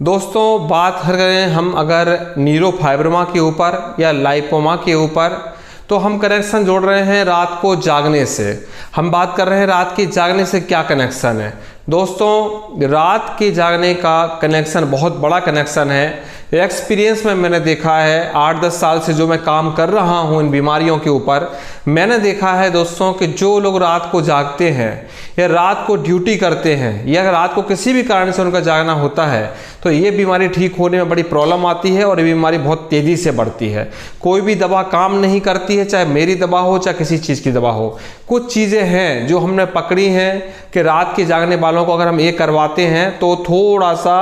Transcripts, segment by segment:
दोस्तों बात करें हम अगर न्यूरोफाइब्रोमा के ऊपर या लाइपोमा के ऊपर, तो हम कनेक्शन जोड़ रहे हैं रात को जागने से। हम बात कर रहे हैं रात के जागने से क्या कनेक्शन है। दोस्तों रात के जागने का कनेक्शन बहुत बड़ा कनेक्शन है। एक्सपीरियंस में मैंने देखा है, 8-10 साल से जो मैं काम कर रहा हूं इन बीमारियों के ऊपर, मैंने देखा है दोस्तों कि जो लोग रात को जागते हैं या रात को ड्यूटी करते हैं या रात को किसी भी कारण से उनका जागना होता है, तो ये बीमारी ठीक होने में बड़ी प्रॉब्लम आती है और ये बीमारी बहुत तेज़ी से बढ़ती है। कोई भी दवा काम नहीं करती है, चाहे मेरी दवा हो चाहे किसी चीज़ की दवा हो। कुछ चीज़ें हैं जो हमने पकड़ी हैं कि रात के जागने वालों को अगर हम ये करवाते हैं तो थोड़ा सा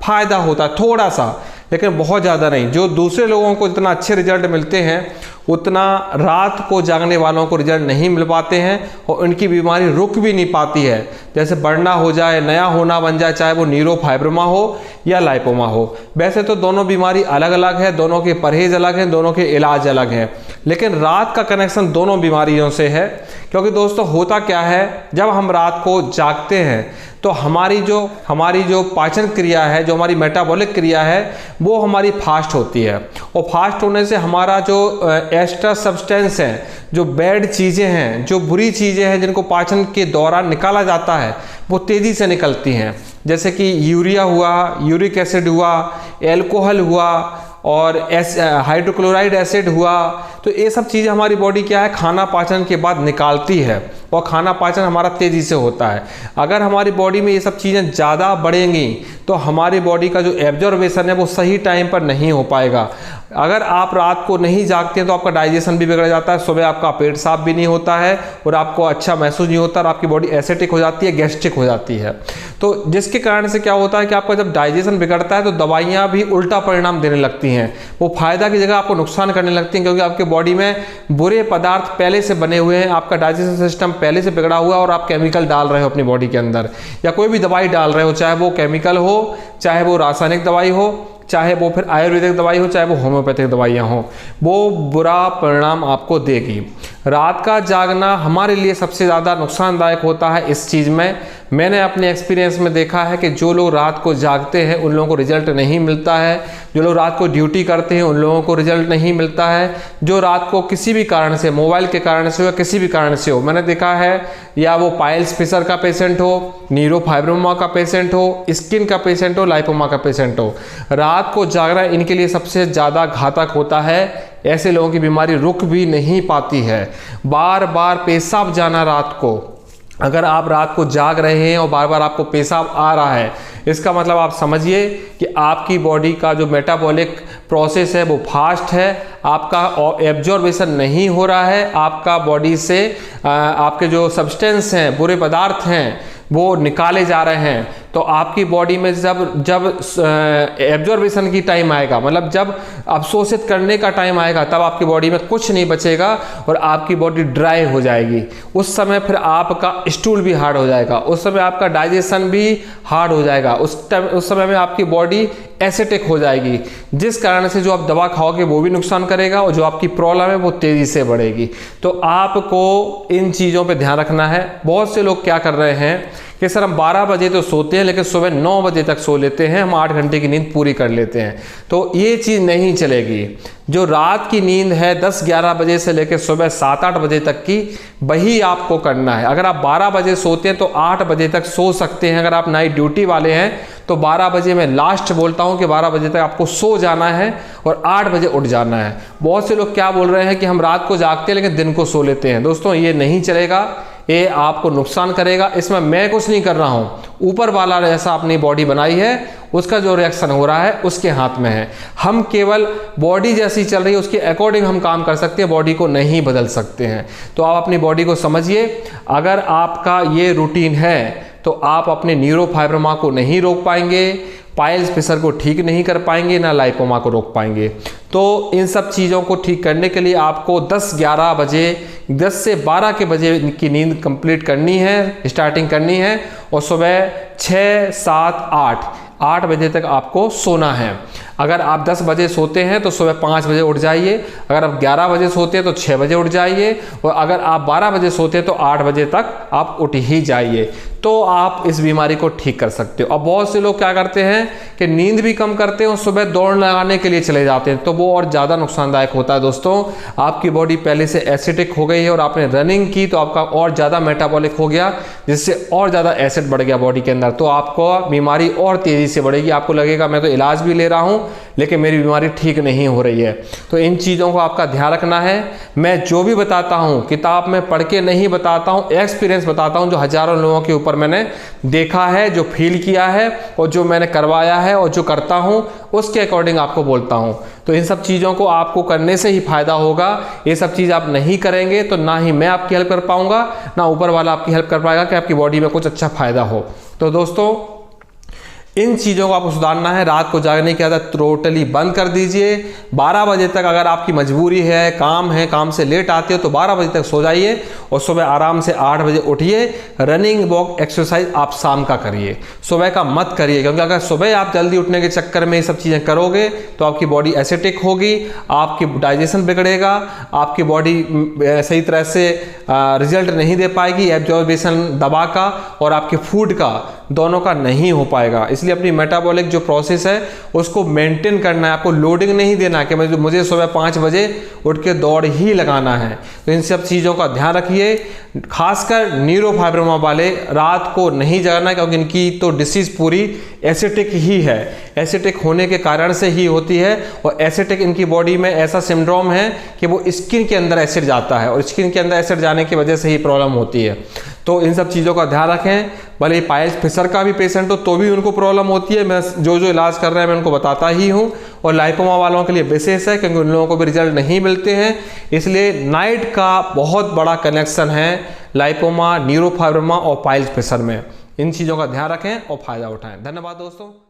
फायदा होता है, थोड़ा सा, लेकिन बहुत ज़्यादा नहीं। जो दूसरे लोगों को जितना अच्छे रिजल्ट मिलते हैं उतना रात को जागने वालों को रिजल्ट नहीं मिल पाते हैं और उनकी बीमारी रुक भी नहीं पाती है। जैसे बढ़ना हो जाए, नया होना बन जाए, चाहे वो न्यूरोफाइब्रोमा हो या लाइपोमा हो। वैसे तो दोनों बीमारी अलग अलग है, दोनों के परहेज अलग हैं, दोनों के इलाज अलग हैं, लेकिन रात का कनेक्शन दोनों बीमारियों से है। क्योंकि दोस्तों होता क्या है, जब हम रात को जागते हैं तो हमारी जो पाचन क्रिया है, जो हमारी मेटाबॉलिक क्रिया है, वो हमारी फास्ट होती है। और फास्ट होने से हमारा जो एक्स्ट्रा सब्सटेंस है, जो बैड चीज़ें हैं, जो बुरी चीज़ें हैं जिनको पाचन के दौरान निकाला जाता है, वो तेज़ी से निकलती हैं। जैसे कि यूरिया हुआ, यूरिक एसिड हुआ, एल्कोहल हुआ और हाइड्रोक्लोराइड एसिड हुआ। तो ये सब चीज़ें हमारी बॉडी क्या है, खाना पाचन के बाद निकालती है और खाना पाचन हमारा तेज़ी से होता है। अगर हमारी बॉडी में ये सब चीज़ें ज़्यादा बढ़ेंगी तो हमारी बॉडी का जो एब्जॉर्बेशन है वो सही टाइम पर नहीं हो पाएगा। अगर आप रात को नहीं जागते हैं तो आपका डाइजेशन भी बिगड़ जाता है, सुबह आपका पेट साफ भी नहीं होता है और आपको अच्छा महसूस नहीं होता और आपकी बॉडी एसिडिक हो जाती है, गैस्ट्रिक हो जाती है। तो जिसके कारण से क्या होता है कि आपका जब डाइजेशन बिगड़ता है तो दवाइयाँ भी उल्टा परिणाम देने लगती हैं। वो फायदा की जगह आपको नुकसान करने लगती हैं, क्योंकि आपके बॉडी में बुरे पदार्थ पहले से बने हुए हैं, आपका डाइजेशन सिस्टम पहले से बिगड़ा हुआ है और आप केमिकल डाल रहे हो अपनी बॉडी के अंदर, या कोई भी दवाई डाल रहे हो, चाहे वो केमिकल हो, चाहे वो रासायनिक दवाई हो, चाहे वो फिर आयुर्वेदिक दवाई हो, चाहे वो होम्योपैथिक दवाइयाँ हों, वो बुरा परिणाम आपको देगी। रात का जागना हमारे लिए सबसे ज़्यादा नुकसानदायक होता है इस चीज़ में। मैंने अपने एक्सपीरियंस में देखा है कि जो लोग रात को जागते हैं उन लोगों को रिजल्ट नहीं मिलता है, जो लोग रात को ड्यूटी करते हैं उन लोगों को रिजल्ट नहीं मिलता है, जो रात को किसी भी कारण से, मोबाइल के कारण से हो या किसी भी कारण से हो, मैंने देखा है, या वो पाइल्स फिशर का पेशेंट हो, न्यूरोफाइब्रोमा का पेशेंट हो, स्किन का पेशेंट हो, लाइपोमा का पेशेंट हो, रात को जागना इनके लिए सबसे ज़्यादा घातक होता है। ऐसे लोगों की बीमारी रुक भी नहीं पाती है। बार बार पेशाब जाना रात को, अगर आप रात को जाग रहे हैं और बार बार आपको पेशाब आ रहा है, इसका मतलब आप समझिए कि आपकी बॉडी का जो मेटाबॉलिक प्रोसेस है वो फास्ट है, आपका एब्जॉर्बेशन नहीं हो रहा है, आपका बॉडी से आपके जो सब्सटेंस हैं, बुरे पदार्थ हैं, वो निकाले जा रहे हैं। तो आपकी बॉडी में जब एब्जॉर्बेशन की टाइम आएगा, मतलब जब अवशोषित करने का टाइम आएगा, तब आपकी बॉडी में कुछ नहीं बचेगा और आपकी बॉडी ड्राई हो जाएगी। उस समय फिर आपका स्टूल भी हार्ड हो जाएगा, उस समय आपका डाइजेशन भी हार्ड हो जाएगा, उस समय में आपकी बॉडी एसिडिक हो जाएगी, जिस कारण से जो आप दवा खाओगे वो भी नुकसान करेगा और जो आपकी प्रॉब्लम है वो तेज़ी से बढ़ेगी। तो आपको इन चीज़ों पे ध्यान रखना है। बहुत से लोग क्या कर रहे हैं कि सर हम 12 बजे तो सोते हैं लेकिन सुबह 9 बजे तक सो लेते हैं, हम 8 घंटे की नींद पूरी कर लेते हैं। तो ये चीज़ नहीं चलेगी। जो रात की नींद है 10-11 बजे से लेकर सुबह 7-8 बजे तक की, वही आपको करना है। अगर आप 12 बजे सोते हैं तो 8 बजे तक सो सकते हैं। अगर आप नाइट ड्यूटी वाले हैं तो 12 बजे मैं लास्ट बोलता हूं कि 12 बजे तक आपको सो जाना है और 8 बजे उठ जाना है। बहुत से लोग क्या बोल रहे हैं कि हम रात को जागते हैं लेकिन दिन को सो लेते हैं। दोस्तों ये नहीं चलेगा, ये आपको नुकसान करेगा। इसमें मैं कुछ नहीं कर रहा हूं, ऊपर वाला जैसा अपनी बॉडी बनाई है उसका जो रिएक्शन हो रहा है उसके हाथ में है। हम केवल बॉडी जैसी चल रही है उसके अकॉर्डिंग हम काम कर सकते हैं, बॉडी को नहीं बदल सकते हैं। तो आप अपनी बॉडी को समझिए। अगर आपका ये रूटीन है तो आप अपने न्यूरोफाइब्रोमा को नहीं रोक पाएंगे, पाइल्स फिशर को ठीक नहीं कर पाएंगे, ना लाइपोमा को रोक पाएंगे। तो इन सब चीज़ों को ठीक करने के लिए आपको 10-11 बजे, 10 से 12 के बजे की नींद कंप्लीट करनी है, स्टार्टिंग करनी है, और सुबह 6, 7, 8 बजे तक आपको सोना है। अगर आप 10 बजे सोते हैं तो सुबह 5 बजे उठ जाइए, अगर आप 11 बजे सोते हैं तो 6 बजे उठ जाइए, और अगर आप 12 बजे सोते हैं तो 8 बजे तक आप उठ ही जाइए। तो आप इस बीमारी को ठीक कर सकते हो। अब बहुत से लोग क्या करते हैं कि नींद भी कम करते हैं और सुबह दौड़ लगाने के लिए चले जाते हैं, तो वो और ज़्यादा नुकसानदायक होता है। दोस्तों, आपकी बॉडी पहले से एसिडिक हो गई है और आपने रनिंग की तो आपका और ज़्यादा मेटाबॉलिक हो गया, जिससे और ज़्यादा एसिड बढ़ गया बॉडी के अंदर, तो आपको बीमारी और तेज़ी से बढ़ेगी। आपको लगेगा मैं तो इलाज भी ले रहा हूँ लेकिन मेरी बीमारी ठीक नहीं हो रही है। तो इन चीज़ों को आपका ध्यान रखना है। मैं जो भी बताता हूँ किताब में पढ़ के नहीं बताता हूँ, एक्सपीरियंस बताता हूँ जो हज़ारों लोगों के ऊपर मैंने देखा है, जो फील किया है और जो मैंने करवाया है और जो करता हूँ उसके अकॉर्डिंग आपको बोलता हूँ। तो इन सब चीज़ों को आपको करने से ही फायदा होगा। ये सब चीज़ आप नहीं करेंगे तो ना ही मैं आपकी हेल्प कर पाऊंगा, ना ऊपर वाला आपकी हेल्प कर पाएगा कि आपकी बॉडी में कुछ अच्छा फायदा हो। तो दोस्तों, इन चीज़ों को आपको सुधारना है। रात को जागने की आदत टोटली बंद कर दीजिए। 12 बजे तक अगर आपकी मजबूरी है, काम से लेट आते हो तो 12 बजे तक सो जाइए और सुबह आराम से 8 बजे उठिए। रनिंग, वॉक, एक्सरसाइज आप शाम का करिए, सुबह का मत करिए, क्योंकि अगर सुबह आप जल्दी उठने के चक्कर में ये सब चीज़ें करोगे तो आपकी बॉडी एसिडिक होगी, आपकी डाइजेशन बिगड़ेगा, आपकी बॉडी सही तरह से रिजल्ट नहीं दे पाएगी, एब्जॉर्बेशन दवा का और आपके फूड का दोनों का नहीं हो पाएगा। इसलिए अपनी मेटाबॉलिक जो प्रोसेस है उसको मेंटेन करना है। आपको लोडिंग नहीं देना कि मुझे सुबह 5 बजे उठ के दौड़ ही लगाना है। तो इन सब चीज़ों का ध्यान रखिए। खासकर न्यूरोफाइब्रोमा वाले रात को नहीं जगना, क्योंकि इनकी तो डिसीज पूरी एसिडिक ही है, एसिडिक होने के कारण से ही होती है। और एसिडिक इनकी बॉडी में ऐसा सिंड्रोम है कि वो स्किन के अंदर एसिड जाता है और स्किन के अंदर एसिड जाने की वजह से ही प्रॉब्लम होती है। तो इन सब चीज़ों का ध्यान रखें। भले पाइल्स फिशर का भी पेशेंट हो तो भी उनको प्रॉब्लम होती है। मैं जो इलाज कर रहे हैं मैं उनको बताता ही हूँ। और लाइपोमा वालों के लिए विशेष है क्योंकि उन लोगों को भी रिजल्ट नहीं मिलते हैं। इसलिए नाइट का बहुत बड़ा कनेक्शन है लाइपोमा, न्यूरोफाइब्रोमा और पाइल्स फिशर में। इन चीज़ों का ध्यान रखें और फायदा उठाएं। धन्यवाद दोस्तों।